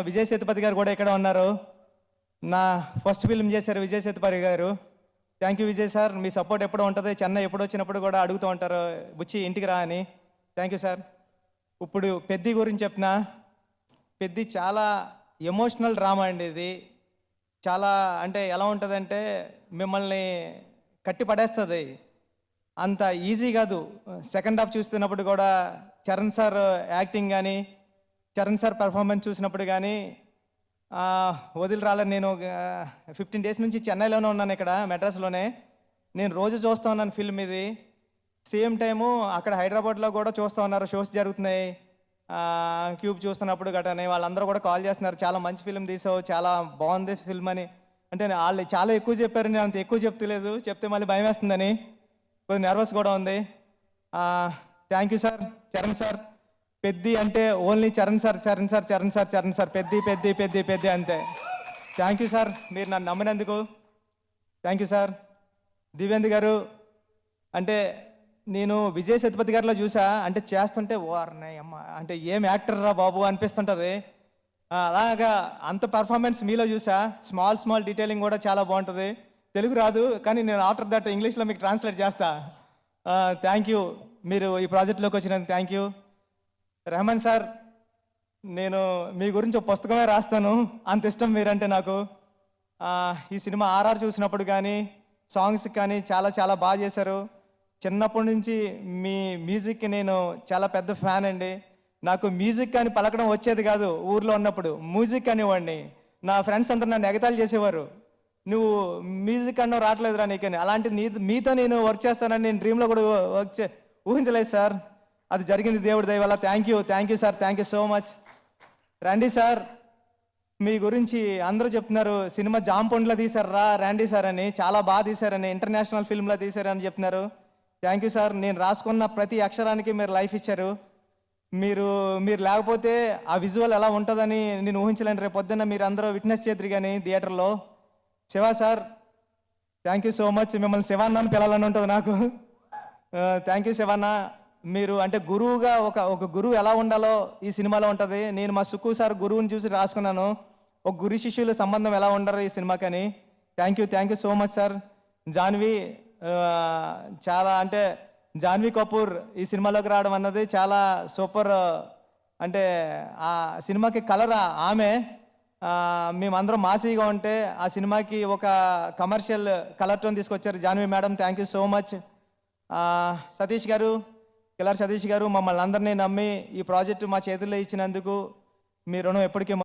విజయ్ సేతుపతి గారు కూడా ఇక్కడ ఉన్నారు. నా ఫస్ట్ ఫిల్మ్ చేశారు విజయ్ సేతుపతి గారు. Thank you Vijay sir, me support ఎప్పుడూ ఉంటుంది. చెన్నై ఎప్పుడు వచ్చినప్పుడు కూడా అడుగుతూ ఉంటారు, బుచ్చి ఇంటికి రా అని. Thank you sir. ఇప్పుడు పెద్ది గురించి చెప్పిన, పెద్ది చాలా ఎమోషనల్ డ్రామా అండి. ఇది చాలా అంటే ఎలా ఉంటుందంటే మిమ్మల్ని కట్టి పడేస్తుంది. అంత ఈజీ కాదు. సెకండ్ హాఫ్ చూస్తున్నప్పుడు కూడా చరణ్ సార్ యాక్టింగ్ కానీ, చరణ్ సార్ పెర్ఫార్మెన్స్ చూసినప్పుడు కానీ వదిలి రాలేదు. నేను 15 డేస్ నుంచి చెన్నైలోనే ఉన్నాను, ఇక్కడ మెడ్రాస్లోనే. నేను రోజు చూస్తూ ఉన్నాను ఫిల్మ్ ఇది. సేమ్ టైము అక్కడ హైదరాబాద్లో కూడా చూస్తూ ఉన్నారు, షోస్ జరుగుతున్నాయి. క్యూబ్ చూస్తున్నప్పుడు గట్రానే వాళ్ళందరూ కూడా కాల్ చేస్తున్నారు, చాలా మంచి ఫిల్మ్ తీసావు, చాలా బాగుంది ఫిల్మ్ అని. అంటే వాళ్ళు చాలా ఎక్కువ చెప్పారు, నేను అంత ఎక్కువ చెప్తలేదు, చెప్తే మళ్ళీ భయం వేస్తుందని కొంచెం నర్వస్ కూడా ఉంది. Thank you sir. Charan sir, Peddi అంటే only Charan sir, Charan sir, Charan sir, Charan sir, Peddi Peddi Peddi Peddi అంతే. థ్యాంక్ యూ సార్, మీరు నన్ను నమ్మినందుకు థ్యాంక్ యూ సార్. దివ్యేంద్ర గారు, అంటే నేను విజయ్ సేతుపతి గారిలో చూసా, అంటే చేస్తుంటే వారిని అమ్మ అంటే ఏం యాక్టర్ రా బాబు అనిపిస్తుంటుంది. అలాగా అంత పర్ఫార్మెన్స్ మీలో చూసా. స్మాల్ డీటెయిలింగ్ కూడా చాలా బాగుంటుంది. తెలుగు రాదు కానీ నేను ఆఫ్టర్ దట్ ఇంగ్లీష్లో మీకు ట్రాన్స్లేట్ చేస్తా. థ్యాంక్ యూ, మీరు ఈ ప్రాజెక్ట్లోకి వచ్చినందుకు థ్యాంక్ యూ. రెహమాన్ సార్, నేను మీ గురించి ఒక పుస్తకమే రాస్తాను, అంత ఇష్టం మీరంటే నాకు. ఈ సినిమా ఆర్ఆర్ చూసినప్పుడు కానీ సాంగ్స్ కానీ చాలా చాలా బాగా చేశారు. చిన్నప్పటి నుంచి మీ మ్యూజిక్కి నేను చాలా పెద్ద ఫ్యాన్ అండి. నాకు మ్యూజిక్ అని పలకడం వచ్చేది కాదు, ఊర్లో ఉన్నప్పుడు మ్యూజిక్ అనేవాడిని. నా ఫ్రెండ్స్ అందరూ నన్ను ఎగతాళి చేసేవారు, నువ్వు మ్యూజిక్ అన్నో రావట్లేదురా నీకని. అలాంటి మీతో నేను వర్క్ చేస్తానని నేను డ్రీమ్లో కూడా ఊహించలేదు సార్. అది జరిగింది దేవుడి దయ వల్ల. Thank you sir, thank you so much. రండి సార్, మీ గురించి అందరూ చెప్తున్నారు, సినిమా జాంపొండ్లో తీశారా రండి సార్ అని, చాలా బాగా తీశారని, ఇంటర్నేషనల్ ఫిల్మ్లో తీశారని చెప్తున్నారు. Thank you sir. నేను రాసుకున్న ప్రతి అక్షరానికి మీరు లైఫ్ ఇచ్చారు. మీరు లేకపోతే ఆ విజువల్ ఎలా ఉంటుందని నేను ఊహించలేను. రేపు పొద్దున్న మీరు అందరూ విట్నెస్ చేద్దరు కానీ థియేటర్లో. Shiva sir, thank you so much. మిమ్మల్ని శివాన్న అని పిలాలని ఉంటుంది నాకు. Thank you Shivanna. మీరు అంటే గురువుగా ఒక గురువు ఎలా ఉండాలో ఈ సినిమాలో ఉంటుంది. నేను మా సుక్కు సార్ గురువుని చూసి రాసుకున్నాను, ఒక గురు శిష్యుల సంబంధం ఎలా ఉండరు ఈ సినిమాకని. Thank you so much sir. Janhvi, చాలా అంటే జాన్వీ కపూర్ ఈ సినిమాలోకి రావడం అన్నది చాలా సూపర్. అంటే ఆ సినిమాకి కలర్ ఆమె. మేమందరం మాసీగా ఉంటే ఆ సినిమాకి ఒక కమర్షియల్ కలర్ టోన్ తీసుకొచ్చారు Janhvi madam. Thank you so much. Satish గారు, కిల్లర్ సతీష్ గారు, మమ్మల్ని అందరినీ నమ్మి ఈ ప్రాజెక్టు మా చేతుల్లో ఇచ్చినందుకు మీ రుణం ఎప్పటికీ